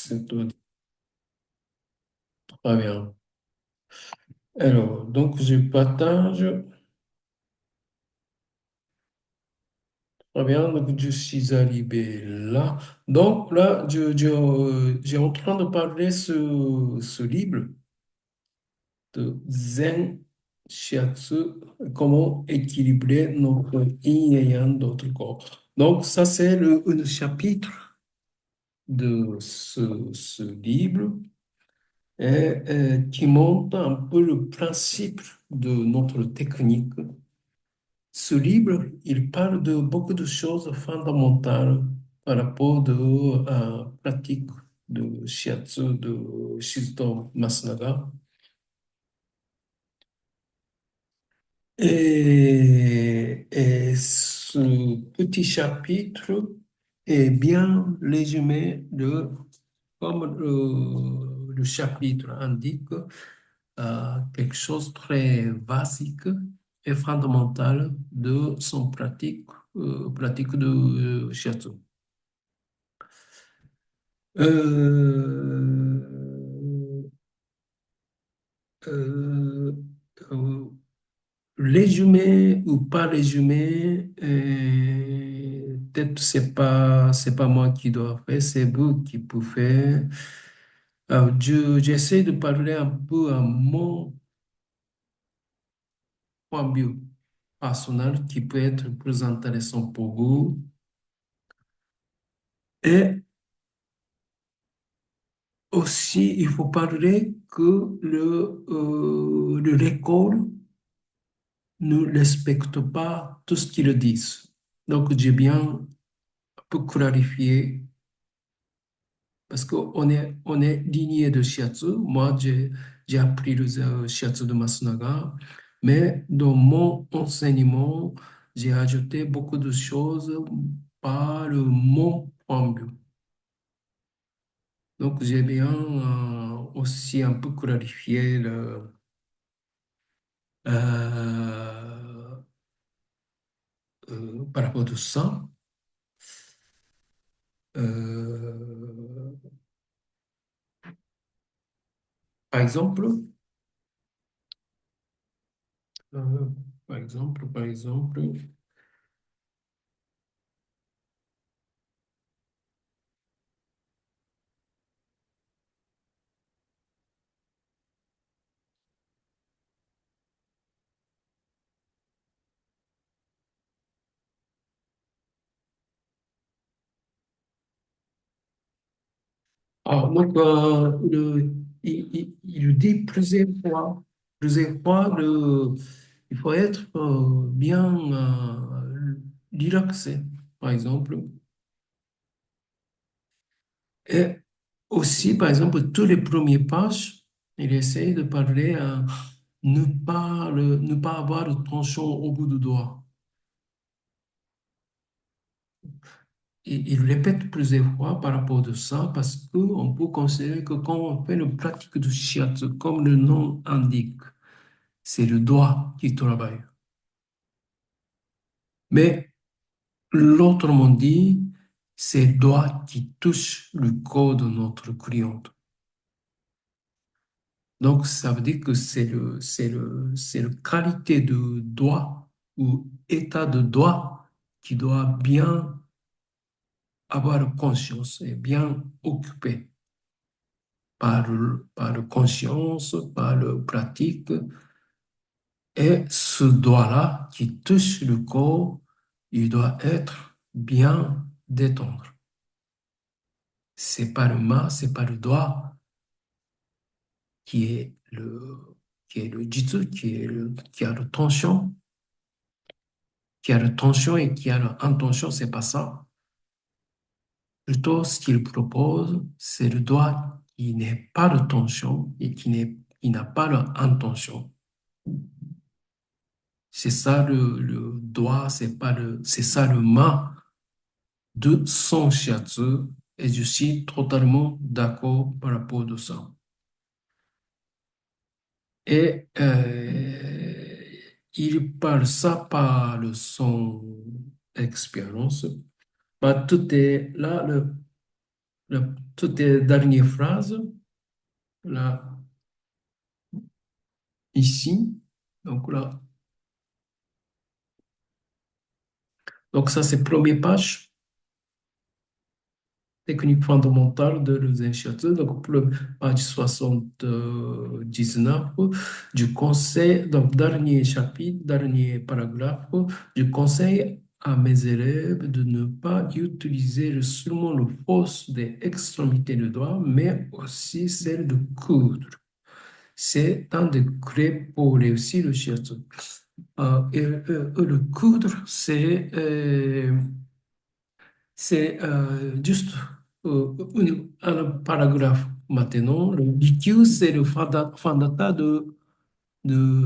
C'est tout. Très bien. Alors, donc, je partage. Très bien. Donc, je suis arrivé là. Donc, là, j'ai en train de parler ce livre de Zen Shiatsu, comment équilibrer notre yin et yang, notre corps. Donc, ça, c'est le chapitre de ce livre qui montre un peu le principe de notre technique. Ce livre, il parle de beaucoup de choses fondamentales par rapport de pratique de shiatsu, de Shizuto Masunaga. Et ce petit chapitre est bien résumé comme le chapitre indique, quelque chose de très basique et fondamental de son pratique de shiatsu. Euh, euh, euh, Résumé ou pas résumé, peut-être c'est pas moi qui dois faire, c'est vous qui pouvez faire. Alors, j'essaie de parler un peu à mon point de vue personnel qui peut être plus intéressant pour vous. Et aussi, il faut parler que l'école ne respecte pas tout ce qu'ils disent. Donc, j'ai bien un peu clarifié parce on est lignée de shiatsu. Moi, j'ai appris le shiatsu de Masunaga, mais dans mon enseignement, j'ai ajouté beaucoup de choses par mon point de vue. Donc, j'ai bien aussi un peu clarifié euh, par rapport à ça. Euh, par exemple, euh, par exemple, donc, il dit plusieurs fois, il faut être bien relaxé, par exemple. Et aussi, par exemple, tous les premiers pages, il essaye de parler à ne pas avoir de tension au bout du doigt. Et il répète plusieurs fois par rapport à ça parce qu'on peut considérer que quand on fait une pratique de shiatsu, comme le nom indique, c'est le doigt qui travaille. Mais l'autrement dit, c'est le doigt qui touche le corps de notre cliente. Donc, ça veut dire que c'est le qualité de doigt ou état de doigt qui doit bien avoir conscience et bien occupé par le conscience, par le pratique. Et ce doigt-là qui touche le corps, il doit être bien détendre. C'est pas le main, c'est pas le doigt qui est qui est le jitsu, qui a le tension, qui a le tension et qui a l'intention, c'est pas ça. Plutôt, ce qu'il propose, c'est le doigt qui n'est pas de tension et qui n'a pas l'intention. C'est ça le doigt, c'est ça le main de son shiatsu. Et je suis totalement d'accord par rapport à ça. Et il parle ça par son expérience. Bah, tout est là, toutes les dernières phrases, là, ici. Donc là, donc ça, c'est première page, technique fondamentale de l'Usain-Château. Donc, pour le page 79 du conseil, donc dernier chapitre, dernier paragraphe, je conseille à mes élèves de ne pas utiliser seulement le force des extrémités de doigts, mais aussi celle de coudre. C'est un degré pour réussir le shiatsu. Le coudre, c'est juste un paragraphe maintenant. Le Bikyu, c'est le fondata de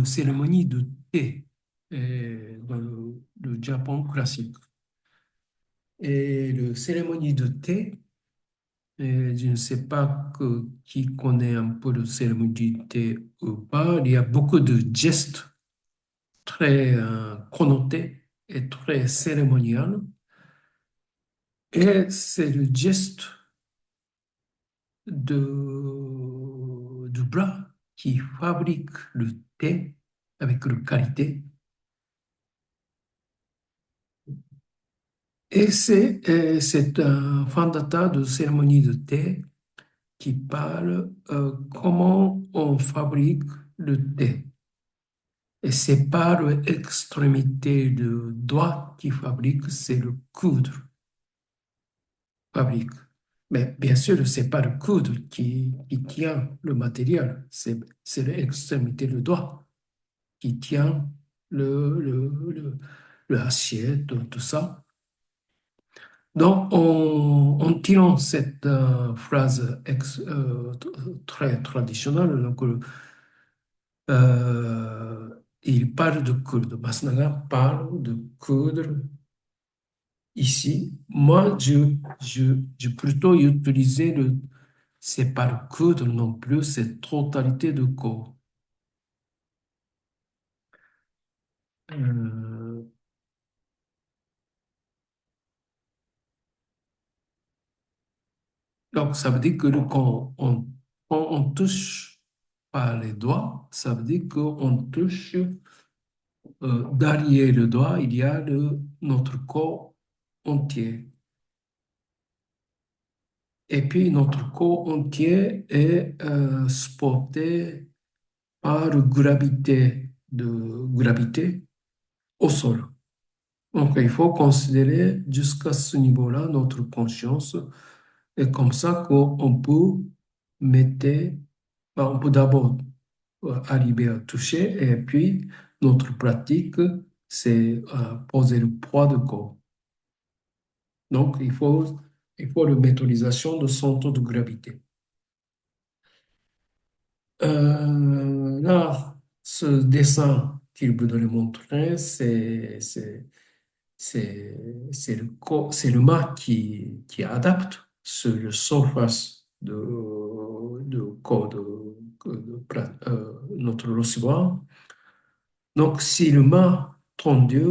cérémonie de thé dans le Japon classique. Et le cérémonie de thé, je ne sais pas qui connaît un peu le cérémonie de thé ou pas. Il y a beaucoup de gestes très connotés et très cérémonial. Et c'est le geste du bras qui fabrique le thé avec la qualité. Et c'est un fondateur de cérémonie de thé qui parle comment on fabrique le thé. Et c'est pas l'extrémité de doigt qui fabrique, c'est le coude fabrique. Mais bien sûr, c'est pas le coude qui tient le matériel, c'est l'extrémité du doigt qui tient l'assiette, tout ça. Donc, en tirant cette phrase très traditionnelle, donc, il parle de coudre. Masnaga parle de coudre ici. Moi, je plutôt utilisé c'est pas le coudre non plus, c'est totalité de corps. Euh, donc, ça veut dire que quand on touche par les doigts, ça veut dire qu'on touche derrière le doigt, il y a notre corps entier. Et puis, notre corps entier est supporté par gravité au sol. Donc, il faut considérer jusqu'à ce niveau-là notre conscience. Et comme ça qu'on peut mettre, on peut d'abord arriver à toucher et puis notre pratique, c'est poser le poids de corps. Donc, il faut la méthodisation de centre de gravité. Là, ce dessin qu'il voudrait montrer, c'est c'est le mât qui adapte sur le surface de corps notre recevoir. Donc, si le mât tendu,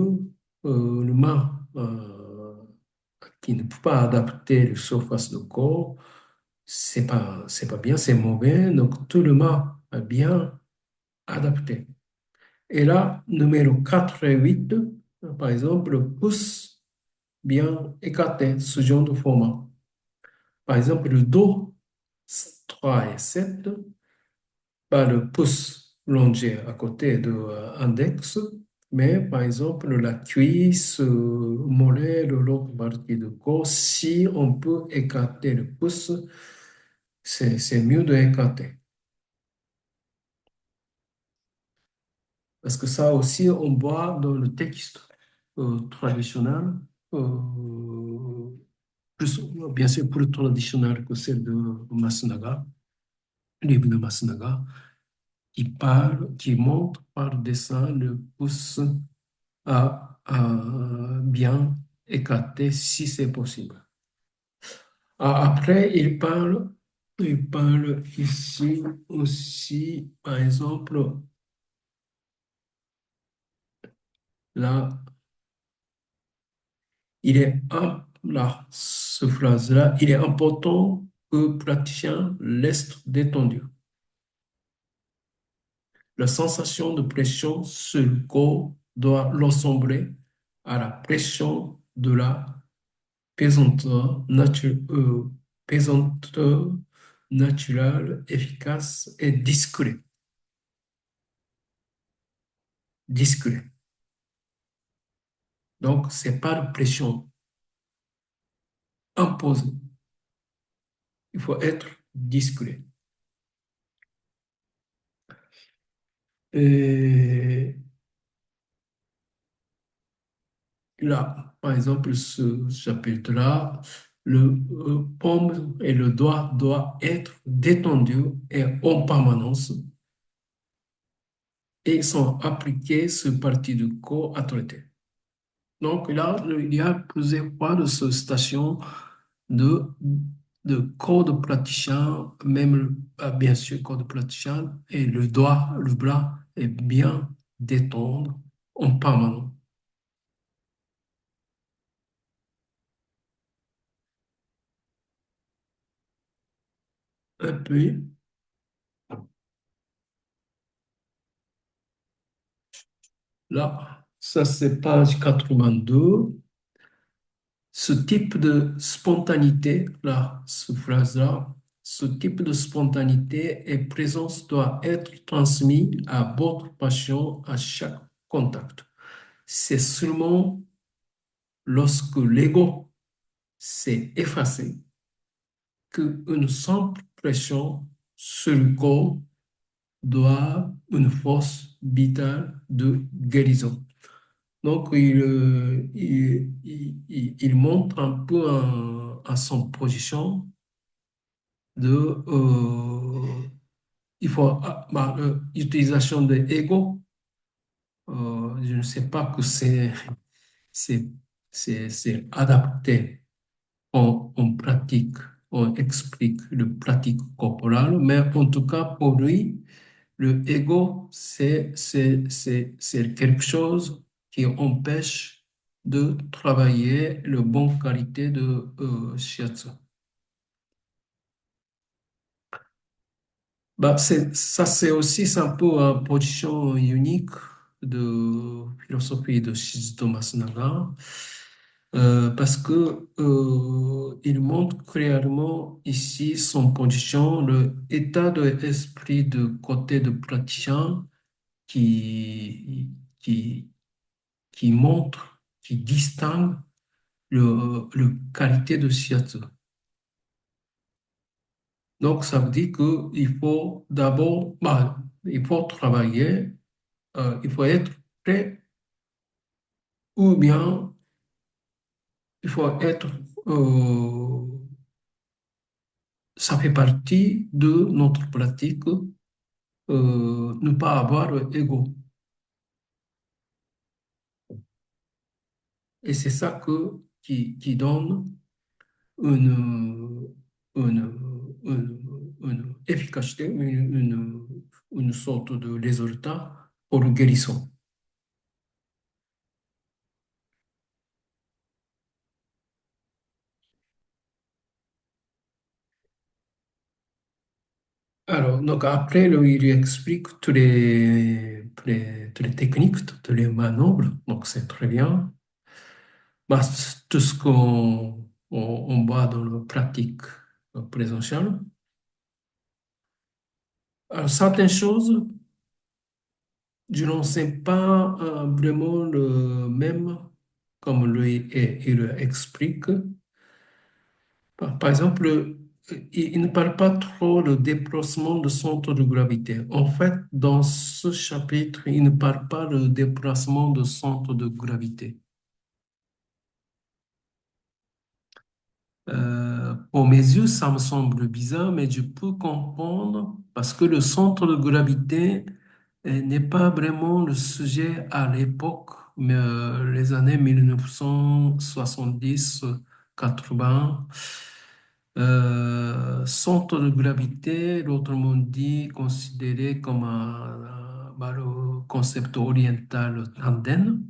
le mât qui ne peut pas adapter la surface du corps, c'est pas bien, c'est mauvais. Donc, tout le mât est bien adapté. Et là, numéro 4 et 8, par exemple, le pouce bien écarté, ce genre de format. Par exemple, le dos 3 et 7, pas le pouce longé à côté de l'index, mais par exemple, la cuisse, mollet, l'autre partie du corps, si on peut écarter le pouce, c'est mieux de écarter. Parce que ça aussi, on voit dans le texte traditionnel, euh, plus, bien sûr plus traditionnel que celle de Masunaga, livre de Masunaga, qui montre par dessin le pouce à bien écarter si c'est possible. Après, il parle ici aussi, par exemple, là, là, ce phrase-là, il est important que praticien reste détendu. La sensation de pression sur le corps doit ressembler à la pression de la pesanteur, pesanteur naturelle, efficace et discret. Discret. Donc, c'est pas de pression imposée. Il faut être discret. Et là, par exemple, ce chapitre-là, le paume et le doigt doivent être détendus et en permanence et sont appliqués sur partie du corps à traiter. Donc là, il y a plusieurs fois de ce station de, de corps de praticien, même bien sûr corps de praticien, et le doigt, le bras est bien détendu en permanence. Et puis, là, ça c'est page 82. Ce type de spontanéité, là, cette phrase-là, ce type de spontanéité et présence doit être transmis à votre patient à chaque contact. C'est seulement lorsque l'ego s'est effacé qu'une simple pression sur le corps doit une force vitale de guérison. Donc, il montre un peu à son position de, il faut, l'utilisation de ego. Je ne sais pas que c'est, c'est adapté. On pratique, on explique le pratique corporelle, mais en tout cas, pour lui, le ego, c'est quelque chose qui empêche de travailler la bonne qualité de shiatsu. Bah, ça, c'est aussi c'est un peu une position unique de philosophie de Shizuto Masunaga, parce que il montre clairement ici son position, le état d'esprit de côté de praticien qui, qui, qui montre, qui distingue le qualité de shiatsu. Donc, ça veut dire qu'il faut d'abord, bah, il faut travailler, il faut être prêt ou bien il faut être, euh, ça fait partie de notre pratique, ne pas avoir ego. Et c'est ça qui donne une, une efficacité, une sorte de résultat pour le guérison. Alors, donc après, il explique toutes les techniques, toutes les manœuvres, donc c'est très bien. Bah, c'est tout ce on voit dans la pratique présentielle. Alors, certaines choses, je n'en sais pas vraiment le même, comme lui il explique. Par exemple, il ne parle pas trop de déplacement de centre de gravité. En fait, dans ce chapitre, il ne parle pas de déplacement de centre de gravité. Aux mes yeux, ça me semble bizarre, mais je peux comprendre parce que le centre de gravité n'est pas vraiment le sujet à l'époque, mais les années 1970, 80. Centre de gravité, autrement dit, considéré comme le concept oriental Tanden.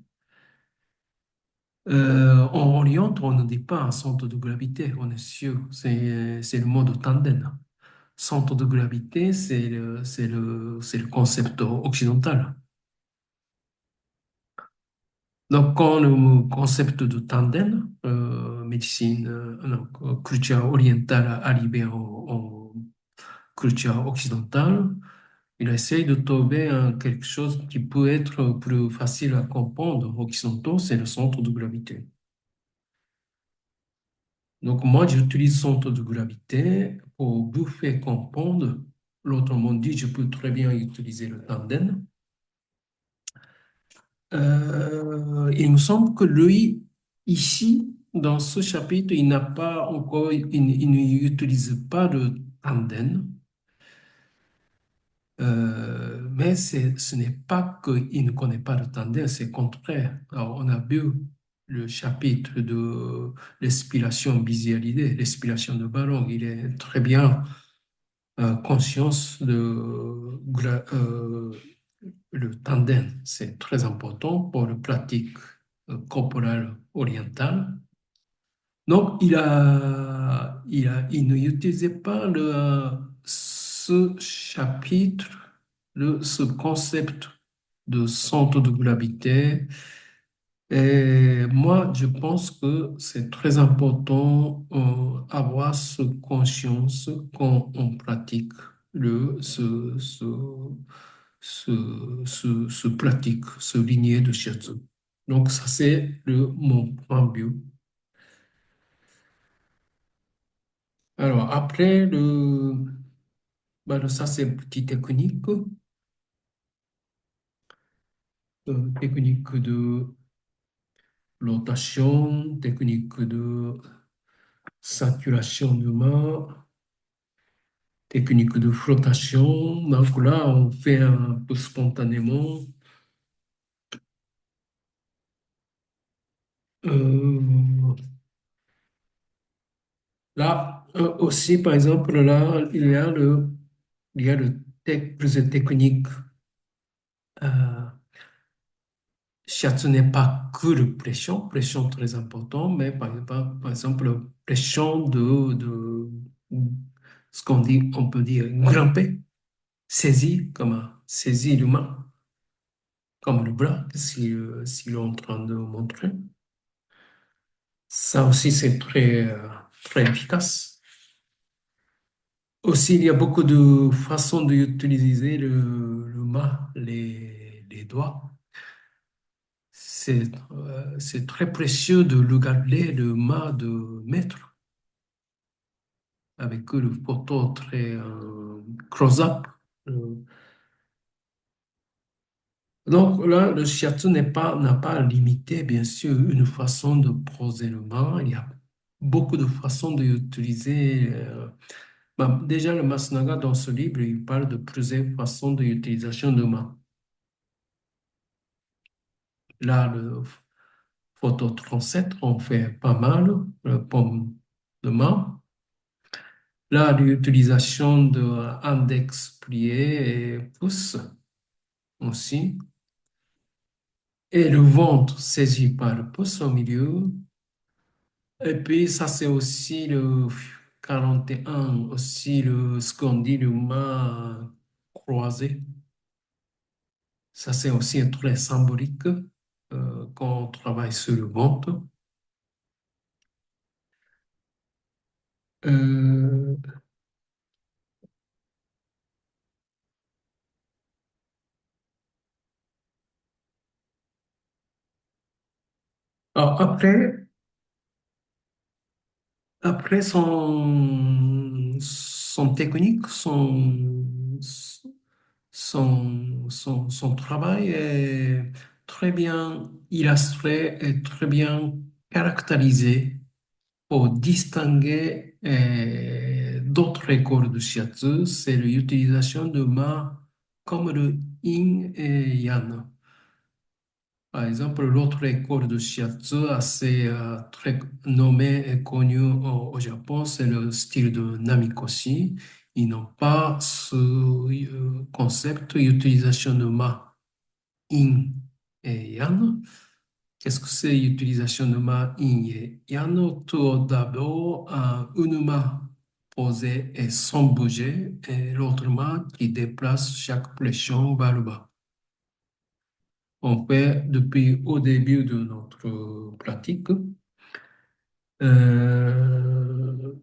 En Orient, on ne dit pas un centre de gravité, on est sûr, c'est le mode tandem. Centre de gravité, c'est le concept occidental. Donc, quand le concept de tandem, médecine, non, culture orientale arrivée en culture occidentale, il essaye de trouver quelque chose qui peut être plus facile à comprendre. Occidentaux, c'est le centre de gravité. Donc, moi, j'utilise centre de gravité pour vous faire comprendre. L'autre m'a dit, je peux très bien utiliser le tandem. Il me semble que lui, ici, dans ce chapitre, il n'a pas encore, il n'utilise pas le tandem. Mais ce n'est pas qu'il ne connaît pas le tandem, c'est le contraire. Alors, on a vu le chapitre de l'expiration visualisée, l'expiration de ballon. Il est très bien conscience de le tandem. C'est très important pour la pratique corporelle orientale. Donc, il n'utilisait pas ce chapitre, ce concept de centre de gravité. Et moi, je pense que c'est très important avoir ce conscience quand on pratique ce pratique, ce lignée de shiatsu. Donc, ça, c'est mon point de vue. Alors, après, ça, c'est une petite technique, technique de rotation, technique de saturation de main, technique de flottation. Donc là, on fait un peu spontanément. Euh, Là, aussi, par exemple, là, il y a plusieurs techniques. Euh, Shiatsu n'est pas que le pression très important, mais par exemple, pression ce qu'on dit, on peut dire grimper, saisir, saisir l'humain, comme le bras, s'il est en train de montrer. Ça aussi, c'est très efficace. Aussi, il y a beaucoup de façons d'utiliser le main, les doigts. C'est très précieux de regarder le mât de maître avec le photo très close-up. Euh, Donc là, le shiatsu n'a pas limité, bien sûr, une façon de poser le mât. Il y a beaucoup de façons d'utiliser. Déjà, le Masnaga, dans ce livre, il parle de plusieurs façons d'utilisation de mât. Là, le photo 37, on fait pas mal, le pomme de main. Là, l'utilisation de index plié et pouce aussi. Et le ventre saisi par le pouce au milieu. Et puis, ça, c'est aussi le 41 aussi ce qu'on dit le main croisé. Ça, c'est aussi très symbolique quand on travaille sur le ventre. Euh, alors après son technique, son travail est très bien illustré et très bien caractérisé pour distinguer d'autres écoles de shiatsu. C'est l'utilisation de ma comme le yin et yang. Par exemple, l'autre école de shiatsu assez très nommée et connue au Japon, c'est le style de Namikoshi. Ils n'ont pas ce concept d'utilisation de ma, yin et yang. Qu'est-ce que c'est l'utilisation de ma yin et yang? Tout d'abord, une main posée et sans bouger, et l'autre main qui déplace chaque pression vers le bas. On fait depuis au début de notre pratique. Euh,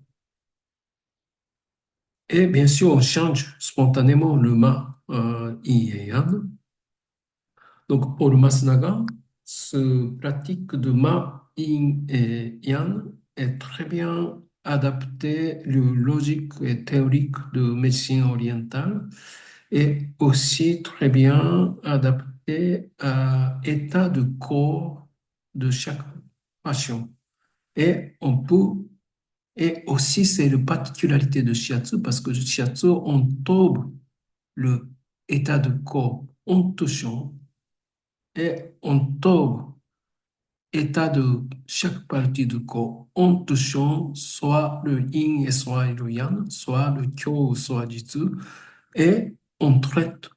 et bien sûr, on change spontanément le ma yin et yang. Donc, pour le Masnaga, ce pratique de ma yin et yang est très bien adapté le logique et théorique de médecine orientale et aussi très bien adapté à l'état de corps de chaque patient. Et on peut, et aussi c'est la particularité de Shiatsu parce que le Shiatsu, on tombe le état de corps en touchant et on tombe état de chaque partie du corps en touchant soit le yin et soit le yang, soit le kyo, soit jitsu, et on traite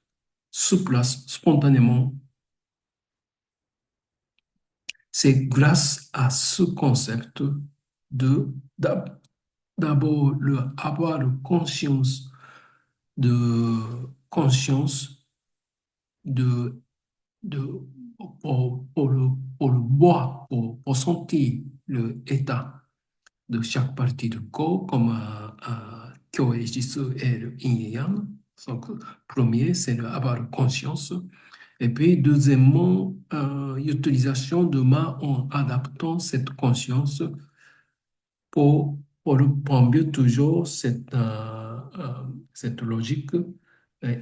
sur place spontanément. C'est grâce à ce concept de d'abord avoir le de conscience de, de pour le voir, pour sentir l'état de chaque partie du corps, comme Kyo et Jitsu et le Yin et Yang. Donc, premier, c'est avoir conscience. Et puis, deuxièmement, utilisation de main en adaptant cette conscience pour mieux toujours cette logique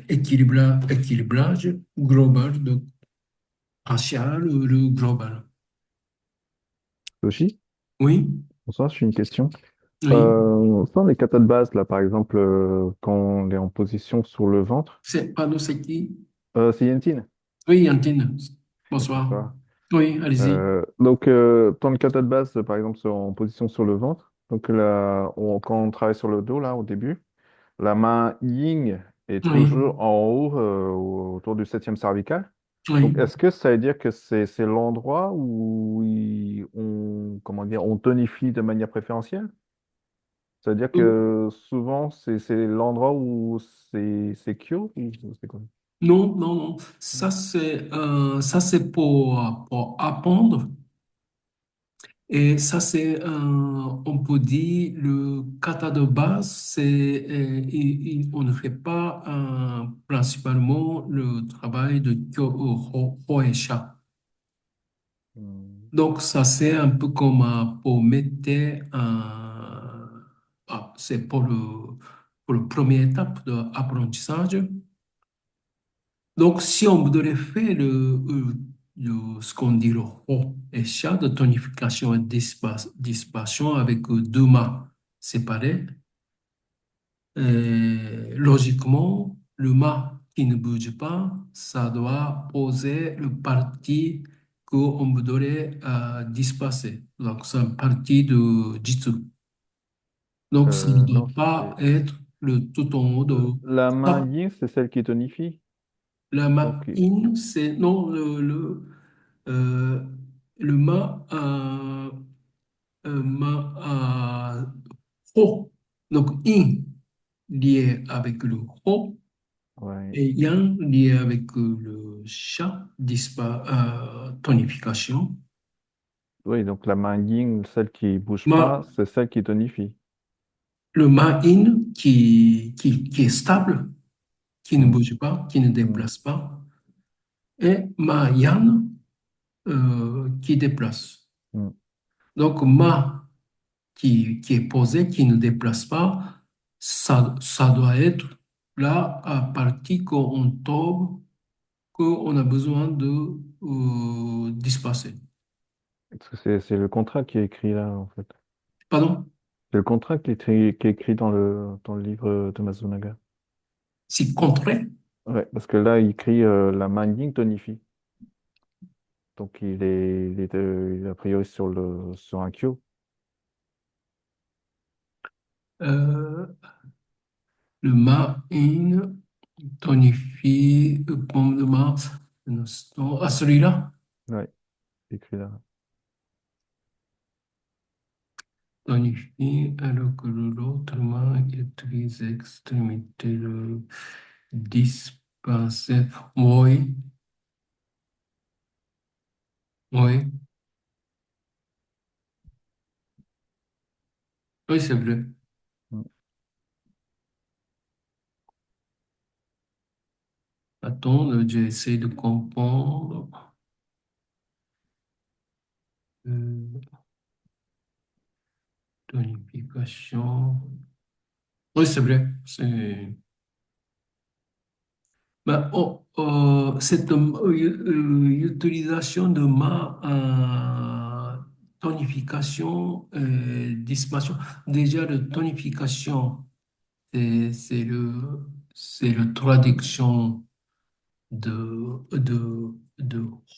équilibrage global de partial, le global. Logi? Oui, Bonsoir, je suis une question. oui. Dans les katas de base, là, par exemple, quand on est en position sur le ventre, Pardon, c'est qui? c'est Yentine. Oui, Yantine. Bonsoir. Bonsoir. Oui, allez-y. Donc, dans le kata de base, par exemple, en position sur le ventre, donc là, quand on travaille sur le dos, là, au début, la main yin est Oui, toujours en haut, autour du septième cervical. Donc, oui. est-ce que ça veut dire que c'est l'endroit où comment dire, on tonifie de manière préférentielle? Ça veut dire Euh, que souvent, c'est l'endroit où c'est Kyo ou c'est quoi? non, non, non. Ça, c'est pour apprendre. Et ça, on peut dire, le kata de base, on ne fait pas principalement le travail de Kyo, Ho et Sha. Hmm. Donc, ça, c'est un peu comme pour mettre c'est pour le première étape de l'apprentissage. Donc, si on voudrait faire ce qu'on dit le Ho et Sha de tonification et dispersion avec deux mains séparées, logiquement, le mât qui ne bouge pas, ça doit poser le parti qu'on voudrait disperser. Donc, c'est une partie de Jitsu. Donc, ça ne Non, doit pas être le tout en haut de la main ça. yin, c'est celle qui tonifie. La main Donc, in, c'est non, euh, le mât, mât ho. Donc, in lié avec le ho. ouais. Et yang lié avec le chat, tonification. Oui, donc la main yin, celle qui bouge pas, Ma, c'est celle qui tonifie. le ma in qui est stable, qui ne Hmm, bouge pas, qui ne hmm, déplace pas. Et ma yang qui déplace. hmm. Donc ma qui est posé, qui ne déplace pas, ça doit être là à partir qu'on tombe, qu'on a besoin de disperser. Parce que c'est le contrat qui est écrit là, en fait. Pardon? C'est le contrat qui est écrit dans le livre de Masunaga. Si contraire. Ouais, parce que là, il écrit la main yin tonifie. Donc, il est a priori sur un kyo. Euh, le marine tonifie le pomme de Mars. Un instant. Ah, celui-là? Ouais. c'est écrit là. Tonifie alors que l'autre main utilise l'extrémité le dispenser. Oui, oui, oui, c'est vrai. Mm. Attends, j'essaie de comprendre. Euh, tonification. Oui, c'est vrai. Cette utilisation de ma tonification, dispassion. Déjà, le tonification, c'est le traduction de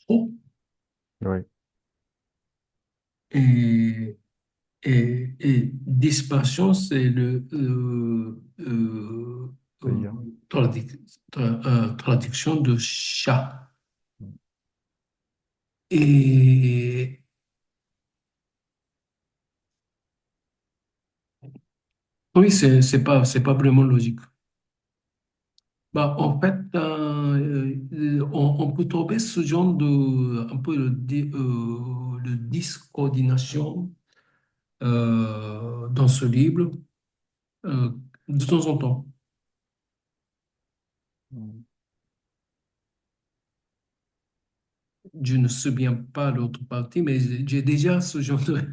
ho Oui, et, et dispersion, c'est le c'est bien. traduction de chat. Mm. Et oui, c'est pas vraiment logique. Bah, en fait, on peut trouver ce genre de, un peu de discoordination dans ce livre euh, de temps en temps. Mm. Je ne me souviens pas l'autre partie, mais j'ai déjà ce genre D'accord.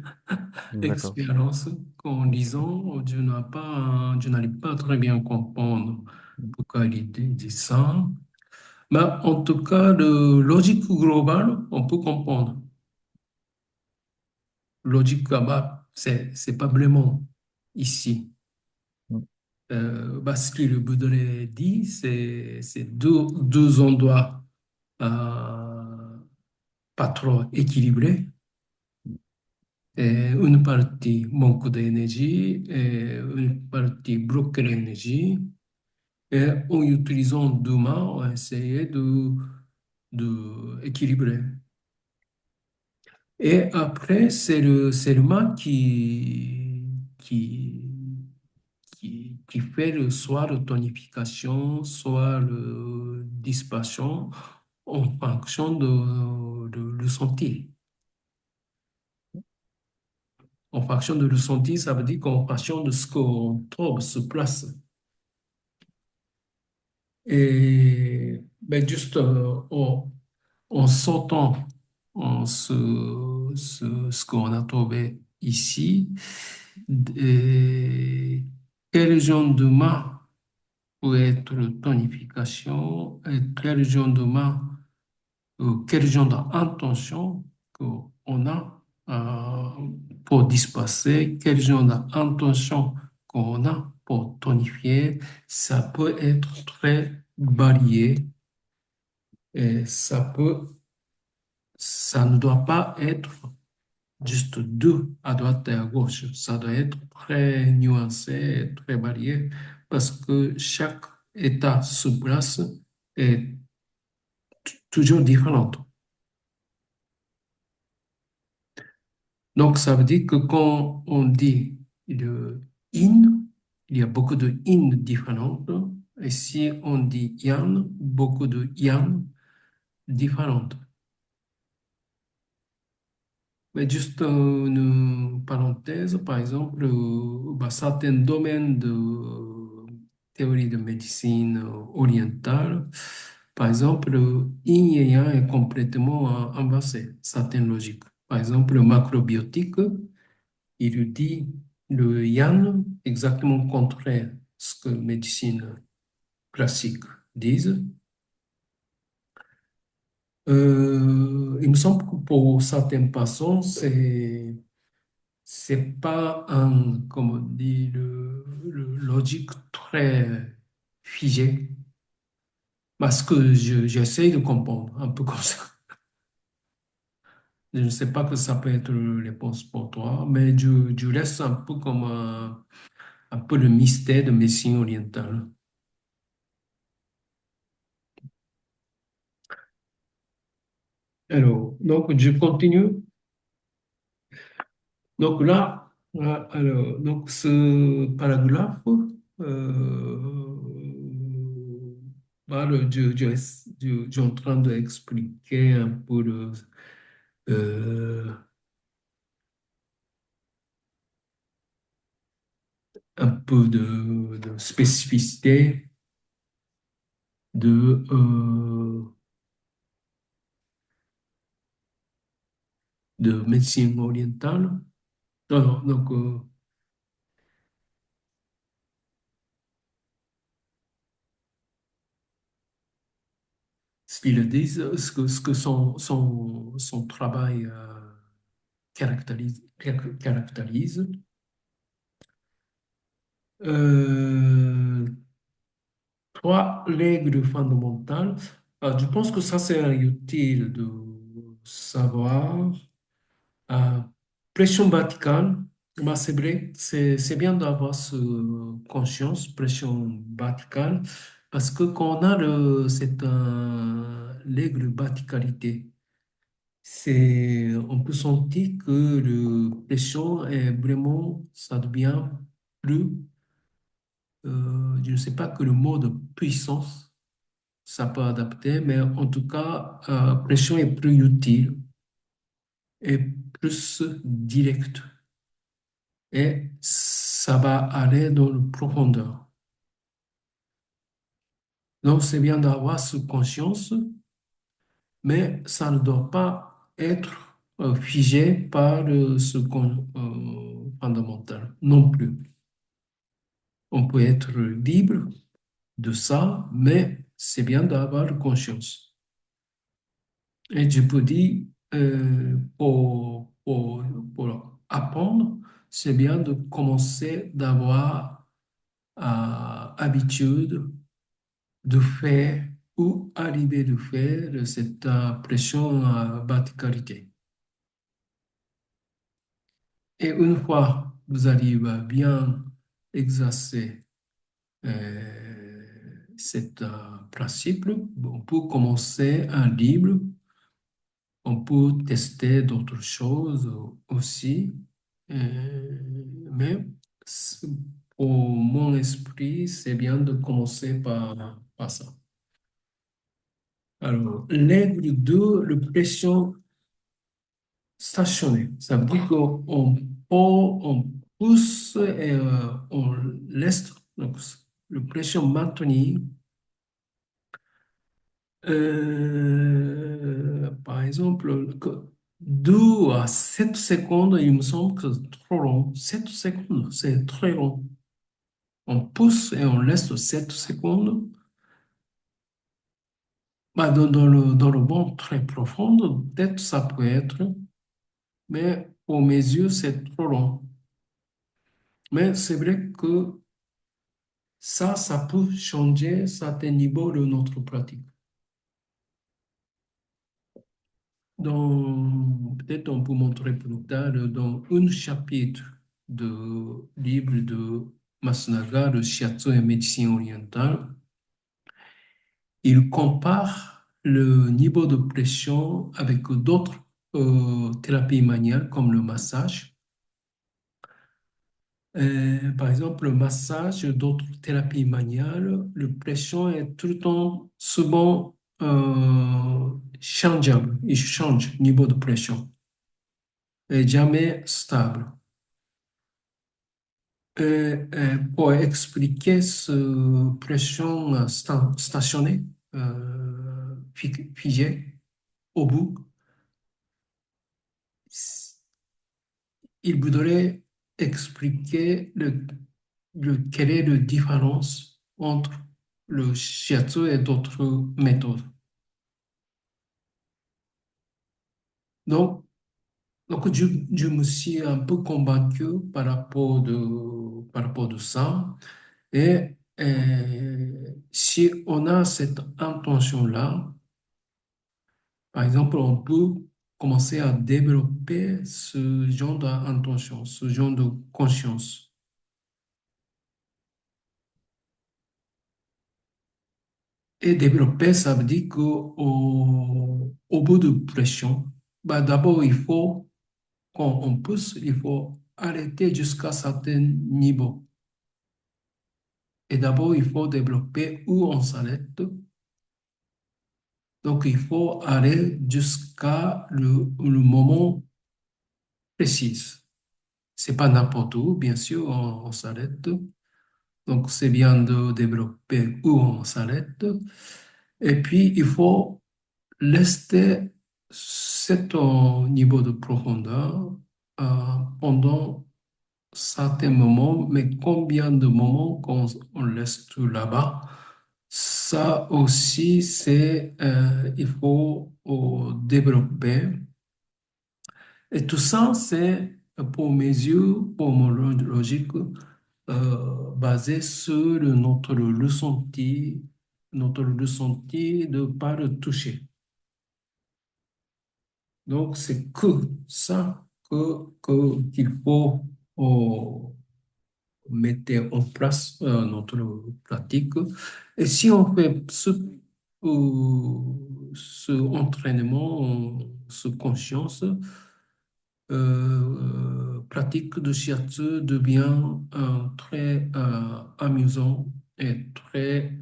d'expérience qu'en lisant, je n'arrive pas très bien comprendre Mm. pourquoi il dit ça. Mais en tout cas, de logique globale, on peut comprendre. Logique globale, c'est pas vraiment ici. Mm. Ce que le Baudelaire dit, c'est deux endroits pas trop équilibrés. Une partie manque d'énergie et une partie bloque l'énergie. Et en utilisant deux mains, on a essayé de équilibrer. Et après, c'est le main qui fait soit le tonification, soit le dispersion en fonction de le ressenti. En fonction de ressenti, ça veut dire qu'en fonction de ce qu'on trouve sur place. Et ben juste en sortant ce qu'on a trouvé ici, et quel genre de main peut être tonification et quel genre de main, quel genre d'intention qu'on a pour disperser, quel genre d'intention qu'on a pour tonifier, ça peut être très varié et ça ne doit pas être juste deux à droite et à gauche. Ça doit être très nuancé, très varié, parce que chaque état sur place est toujours différent. Donc, ça veut dire que quand on dit le in, il y a beaucoup de in différentes. Et si on dit yang, beaucoup de yang différentes. Mais juste une parenthèse, par exemple, certains domaines de théorie de médecine orientale, par exemple, le yin et yang est complètement inversé, certaines logiques. Par exemple, le macrobiotique, il dit le yang exactement contraire à ce que médecine classique disent. Il me semble que pour certaines personnes, c'est pas un, comme on dit, le logique très figé, parce que j'essaie de comprendre un peu comme ça. Je ne sais pas que ça peut être la réponse pour toi, mais je laisse un peu comme un peu le mystère de médecine orientale. Alors, donc, je continue. Donc là, alors, donc ce paragraphe parle, je suis en train d'expliquer un peu euh, un peu de spécificité de, de médecine orientale. Alors, donc, ce qu'il dit, ce que son travail caractérise. Euh, Trois règles fondamentales. Je pense que ça, c'est utile de savoir. Euh, Pression verticale, bah, c'est vrai, c'est bien d'avoir ce conscience, pression verticale, parce que quand on a cette règle verticalité, on peut sentir que le pression est vraiment, ça devient plus, je ne sais pas que le mot de puissance, ça peut adapter, mais en tout cas, pression est plus utile et plus directe. Et ça va aller dans le profondeur. Donc, c'est bien d'avoir cette conscience, mais ça ne doit pas être figé par fondamental non plus. On peut être libre de ça, mais c'est bien d'avoir conscience. Et je peux dire, pour apprendre, c'est bien de commencer d'avoir habitude de faire ou arriver de faire cette pression à verticalité. Et une fois que vous arrivez à bien exercer cet principe, on peut commencer un livre, on peut tester d'autres choses aussi, mais c'est- pour mon esprit, c'est bien de commencer par ça. Alors, l'aigle 2, le pression stationnée. Ça veut dire on pousse et on laisse donc, le pression maintenir. Par exemple, 2 à 7 secondes, il me semble que c'est trop long. 7 secondes, c'est très long. On pousse et on laisse 7 secondes. Bah, dans le monde très profond, peut-être ça peut être, mais pour mes yeux, c'est trop long. Mais c'est vrai que ça peut changer certains niveaux de notre pratique. Peut-être on peut montrer plus tard dans un chapitre de livre de Masunaga, le Shiatsu et médecine orientale. Il compare le niveau de pression avec d'autres thérapies manuelles comme le massage. Par exemple, le massage, d'autres thérapies manuelles, le pression est tout le temps souvent changeable. Il change niveau de pression et jamais stable. Pour expliquer ce pression stationnée, figée au bout, il voudrait expliquer quelle est la différence entre le shiatsu et d'autres méthodes. Donc, donc je me suis un peu convaincu par rapport de ça. Et si on a cette intention-là, par exemple, on peut commencer à développer ce genre d'intention, ce genre de conscience. Et développer, ça veut dire qu'au bout de pression, bah, d'abord, quand on pousse, il faut arrêter jusqu'à un certain niveau. Et d'abord, il faut développer où on s'arrête. Donc, il faut aller jusqu'à le moment précis. C'est pas n'importe où, bien sûr, on s'arrête. Donc, c'est bien de développer où on s'arrête. Et puis, il faut rester cet niveau de profondeur pendant certains moments, mais combien de moments qu'on on reste là-bas, ça aussi, il faut développer. Et tout ça, c'est pour mes yeux, pour mon logique, basé sur notre ressenti de par le toucher. Donc, c'est que ça qu'il faut mettre en place notre pratique. Et si on fait ce entraînement, ce conscience, pratique de shiatsu devient très amusant et très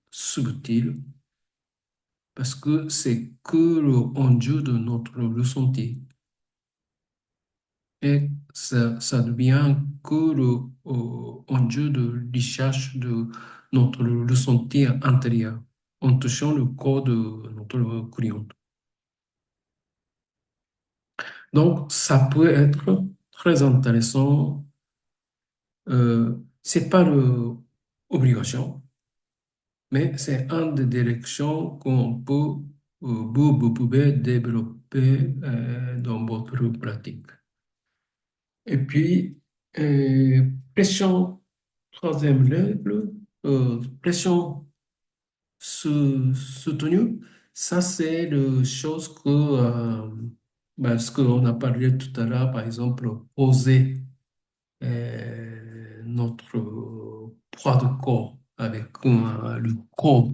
subtil parce que c'est que le enjeu de notre ressenti. Et ça devient que le enjeu de recherche de notre ressenti intérieur en touchant le corps de notre client. Donc, ça peut être très intéressant. C'est pas une obligation, mais c'est une des directions vous pouvez développer dans votre pratique. Et puis, pression, troisième règle, pression soutenue, ça c'est le chose ce qu'on a parlé tout à l'heure, par exemple, poser notre poids de corps avec le corps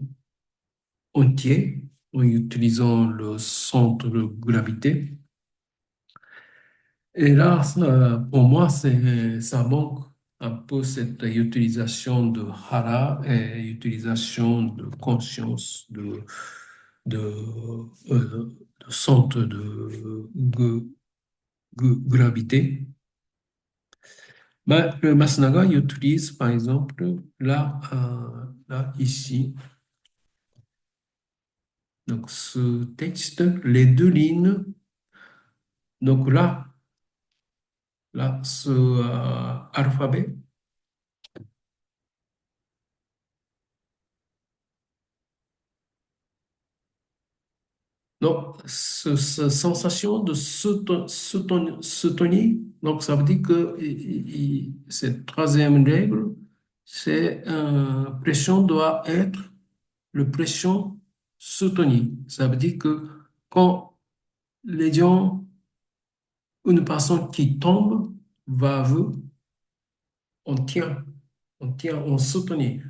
entier en utilisant le centre de gravité. Et là, pour moi, ça manque un peu cette utilisation de hara et utilisation de conscience, de, de centre de gravité. Ben, le Masnaga il utilise, par exemple, là ici, donc ce texte, les deux lignes, donc là, ce alphabet. Donc, cette sensation de soutenir, donc ça veut dire que cette troisième règle, c'est pression doit être le pression soutenue. Ça veut dire que quand les gens, une personne qui tombe, va vous, on tient, on soutenir.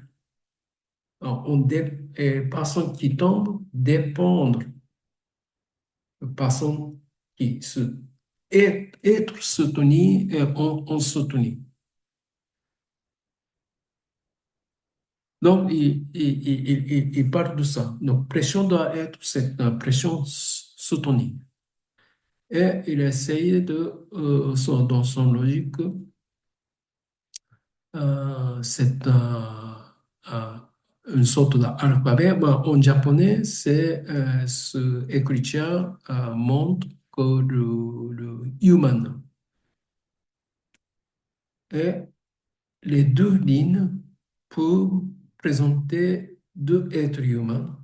Et personne qui tombe, dépendre personne qui être soutenu et on soutenu. Donc, il parle de ça. Donc, pression doit être cette pression soutenue. Et il essaye dans son logique, c'est euh, une sorte d'alphabet. Ben, en japonais, ce écriture montre que le human. Et les deux lignes peuvent présenter deux êtres humains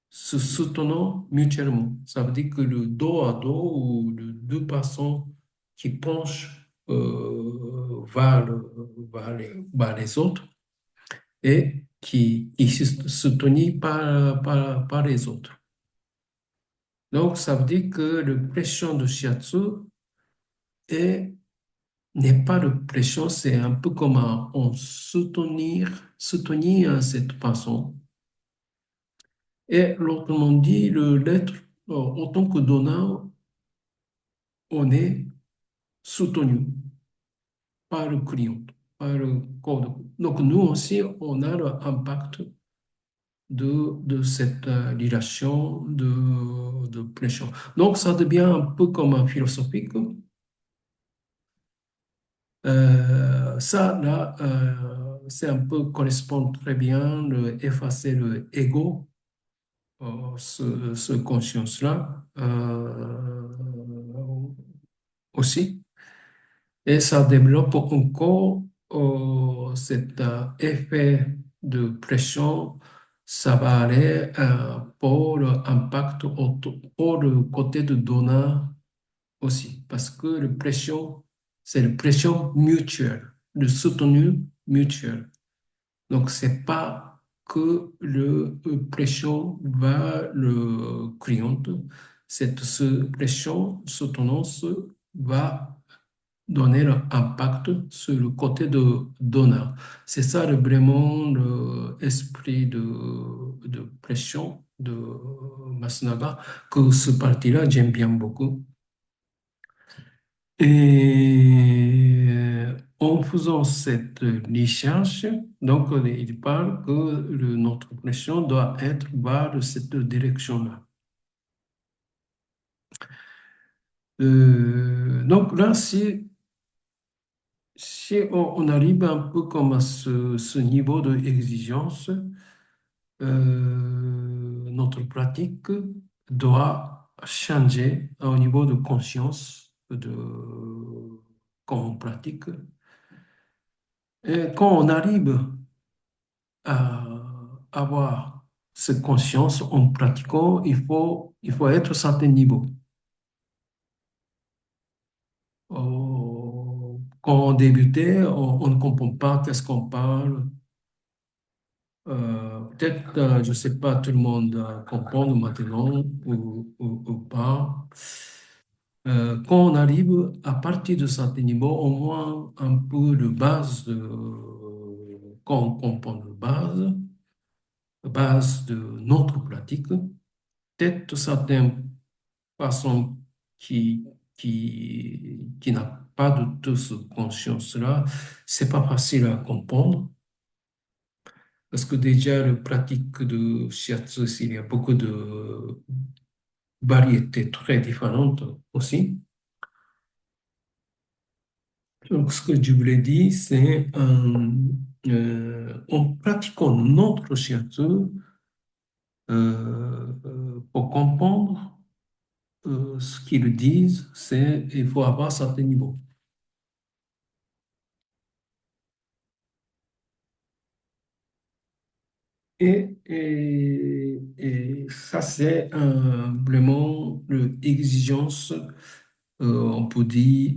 se soutenant mutuellement. Ça veut dire que le dos à dos ou les deux personnes qui penchent vers les autres et qui se soutenent par les autres. Donc, ça veut dire que la pression de shiatsu est n'est pas de pression, c'est un peu comme on soutenir cette façon. Et l'autrement dit, l'être, en tant que donneur, on est soutenu par le client, par le code. Donc, nous aussi, on a l'impact de cette relation de pression. Donc, ça devient un peu comme un philosophique. Ça, là, c'est un peu correspond très bien le effacer le ego, ce conscience-là aussi. Et ça développe encore cet effet de pression. Ça va aller pour l'impact, pour le côté de donneur aussi, parce que la pression, c'est la pression mutuelle, le soutenu mutuel. Donc, c'est pas que le pression va le client, cette pression, soutenance va donner l'impact sur le côté de donneur. C'est ça vraiment l'esprit de pression de Masnaga, que ce parti-là, j'aime bien beaucoup. Et en faisant cette recherche, donc il parle que notre pression doit être vers cette direction-là. Donc là, si on arrive un peu comme à ce niveau d'exigence, notre pratique doit changer au niveau de conscience quand on pratique. Et quand on arrive à avoir cette conscience en pratiquant, il faut être à un certain niveau. Quand on débutait, on ne comprend pas qu'est-ce qu'on parle. Peut-être, je ne sais pas, tout le monde comprend maintenant ou pas. Quand on arrive à partir de certain niveau, au moins un peu de base, quand on comprend de base de notre pratique, peut-être certaines personnes qui n'a pas de toute cette conscience-là, c'est pas facile à comprendre. Parce que déjà, la pratique de shiatsu, il y a beaucoup de variétés très différentes aussi. Donc, ce que je voulais dire, c'est en pratiquant notre shiatsu, pour comprendre ce qu'ils disent, c'est il faut avoir un certain niveau. Et ça, c'est vraiment l'exigence, on peut dire,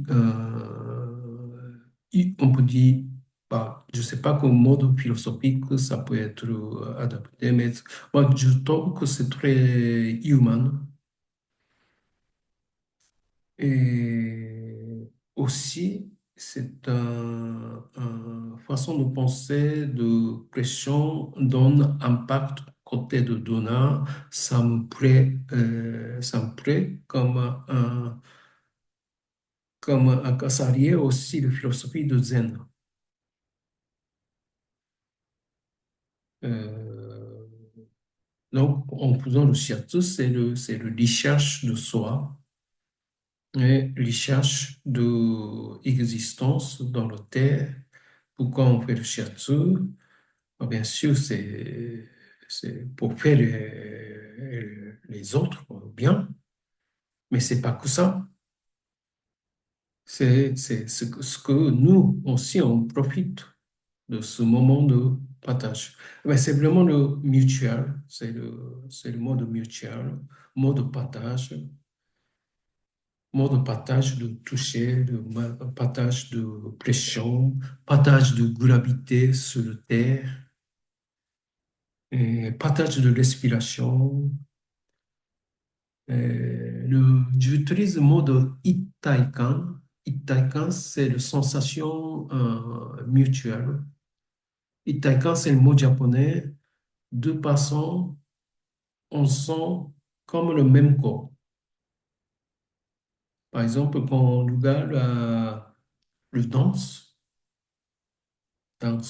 on peut dire, bah, je ne sais pas quel mode philosophique ça peut être adapté, mais moi, je trouve que c'est très humain. Et aussi, c'est une façon de penser de pression donne impact côté de donneur. Ça me plaît comme un casarier aussi de philosophie de Zen. Euh, donc, en faisant le shiatsu, c'est le recherche de soi et recherche de existence dans le terre. Pourquoi on fait le shiatsu? Bien sûr, c'est pour faire les autres bien, mais c'est pas que ça. C'est ce que nous aussi, on profite de ce moment de partage. Mais c'est vraiment le mutuel, c'est le mode mutuel, mode partage de toucher, partage de pression, partage de gravité sur le terre, et partage de respiration. J'utilise le mot de Ittaikan. Ittaikan, c'est la sensation mutuelle. Ittaikan, c'est le mot japonais. Deux personnes on sent comme le même corps. Par exemple, quand on regarde le danse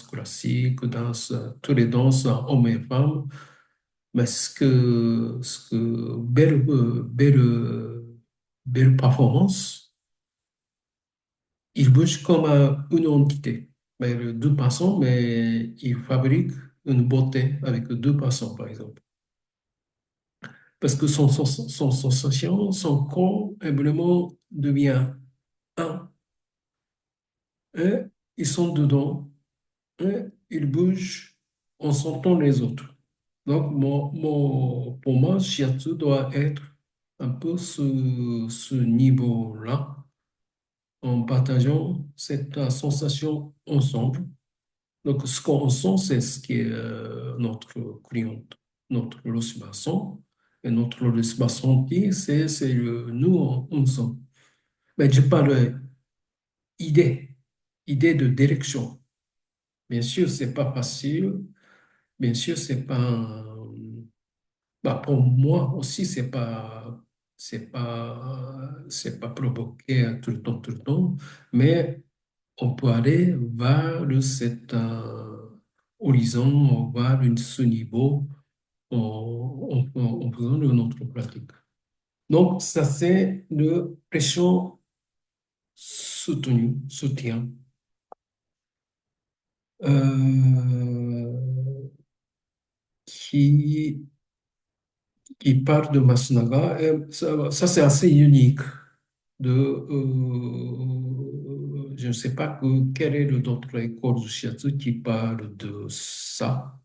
classique, danse, toutes les danses hommes et femmes, mais belle performance, ils bougent comme une entité. Mais les deux passants, mais ils fabriquent une beauté avec deux passants, par exemple. Parce que son sensation, son corps est vraiment devient un. Et ils sont dedans et ils bougent en sentant les autres. Donc, pour moi, shiatsu doit être un peu ce niveau-là, en partageant cette sensation ensemble. Donc, ce qu'on sent, c'est ce qui est notre client, notre ressenti. Et notre ressenti, c'est nous, on sent. Mais je parle idée, idée de direction. Bien sûr, c'est pas facile. Bien sûr, c'est pas. Bah, pour moi aussi, c'est pas provoqué tout le temps, mais on peut aller vers cet horizon, vers ce niveau en faisant de notre pratique. Donc, ça, c'est le pression soutien, euh, qui qui part de Masunaga. Et ça, c'est assez unique. Je ne sais pas quelle est l'autre école de shiatsu qui parle de ça.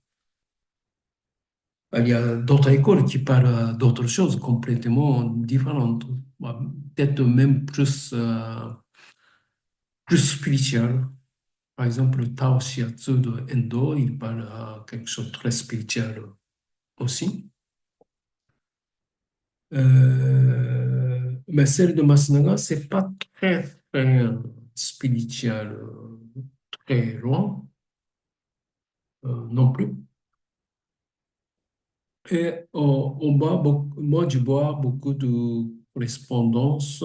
Il y a d'autres écoles qui parlent d'autres choses complètement différentes. Bah, peut-être même plus spirituelles. Par exemple, le Tao Shiatsu de Endo, il parle quelque chose de très spirituel aussi. Mais celle de Masnaga, c'est pas très spirituel, très loin non plus. Et moi, je vois beaucoup de correspondance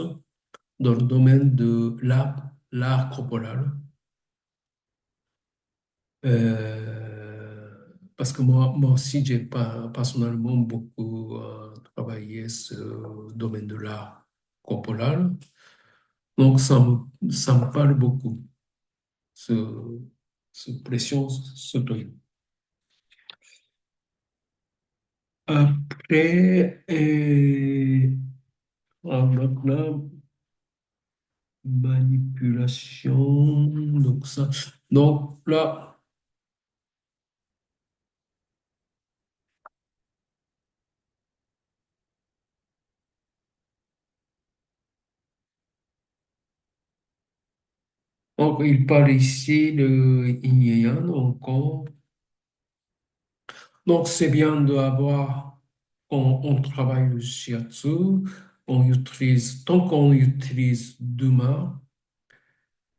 dans le domaine de l'art corporel. Parce que moi aussi, j'ai pas personnellement beaucoup travaillé ce domaine de l'art corporel. Donc, ça me parle beaucoup, ce, ce pression, ce truc. Après, maintenant, manipulation, donc ça. Donc là, donc, il parle ici de Yin et Yang encore. Donc, c'est bien d'avoir, on travaille le shiatsu, tant qu'on utilise deux mains,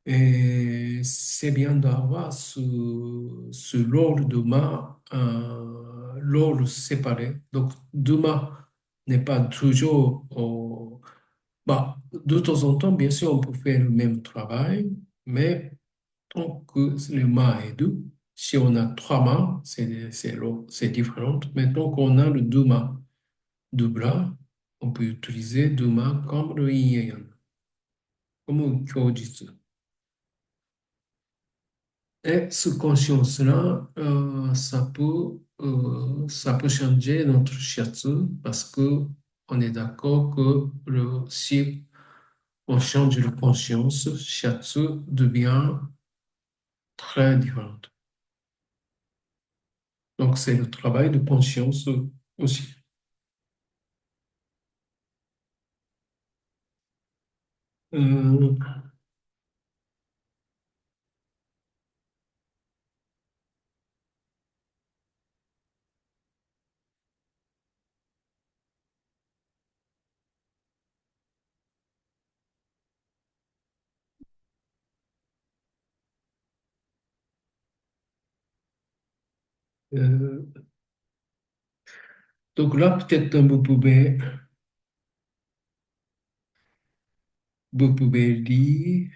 et c'est bien d'avoir ce rôle de main, un rôle séparé. Donc, deux mains n'est pas toujours bah, de temps en temps, bien sûr, on peut faire le même travail, mais tant que les mains est deux, si on a trois mains, c'est différent. Mais tant qu'on a le deux mains, deux bras, on peut utiliser deux mains comme le yin et yang, comme le kyojitsu. Et ce conscience-là, ça peut changer notre shiatsu parce que on est d'accord que si on change de conscience, shiatsu devient très différent. Donc, c'est le travail de conscience aussi. Euh, euh, Donc là, peut-être vous pouvez lire.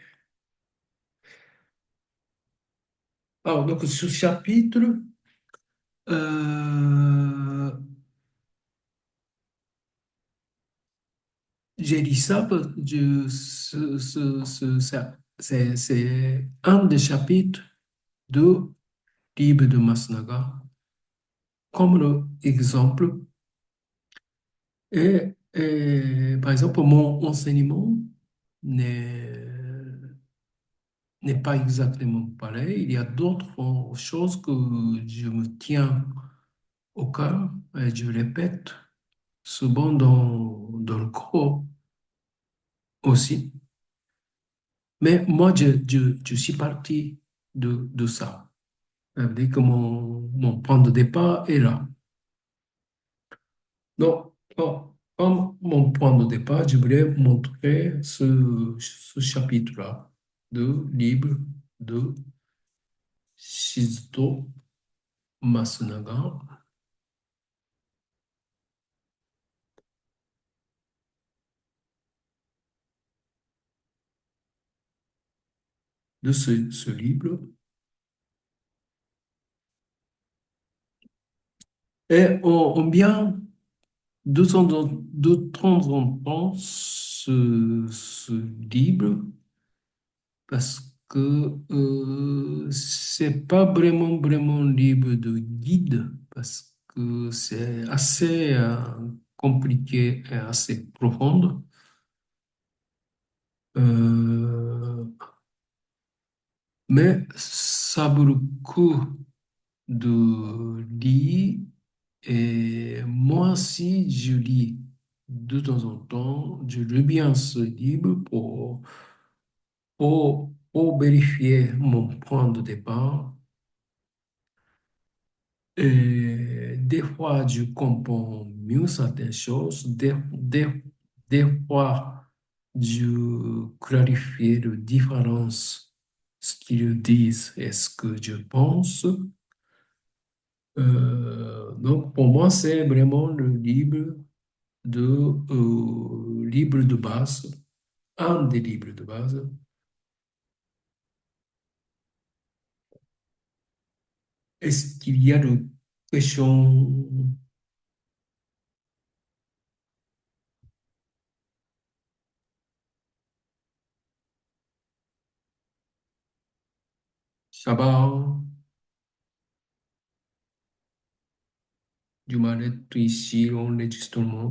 Alors, donc ce chapitre, euh, j'ai dit ça parce que c'est un des chapitres de Livre de Masnaga, comme l'exemple. Par exemple, mon enseignement n'est n'est pas exactement pareil. Il y a d'autres choses que je me tiens au cœur et je répète souvent dans le cours aussi. Mais moi, je suis parti de ça. Ça veut dire que mon point de départ est là. Donc, comme mon point de départ, je voulais montrer ce chapitre-là de livre de Shizuto Masunaga, de ce livre. Et on vient de temps en temps ce livre parce que c'est pas vraiment un livre de guide parce que c'est assez compliqué et assez profond. Euh, mais ça vaut le coup de lire. Et moi aussi, je lis de temps en temps. Je lis bien ce livre pour vérifier mon point de départ. Et des fois, je comprends mieux certaines choses. Des fois, je clarifie la différence, ce qu'ils disent et ce que je pense. Donc, pour moi, c'est vraiment le livre de base, un des livres de base. Est-ce qu'il y a des questions, Shabbat, du mal-être ici, enregistrement?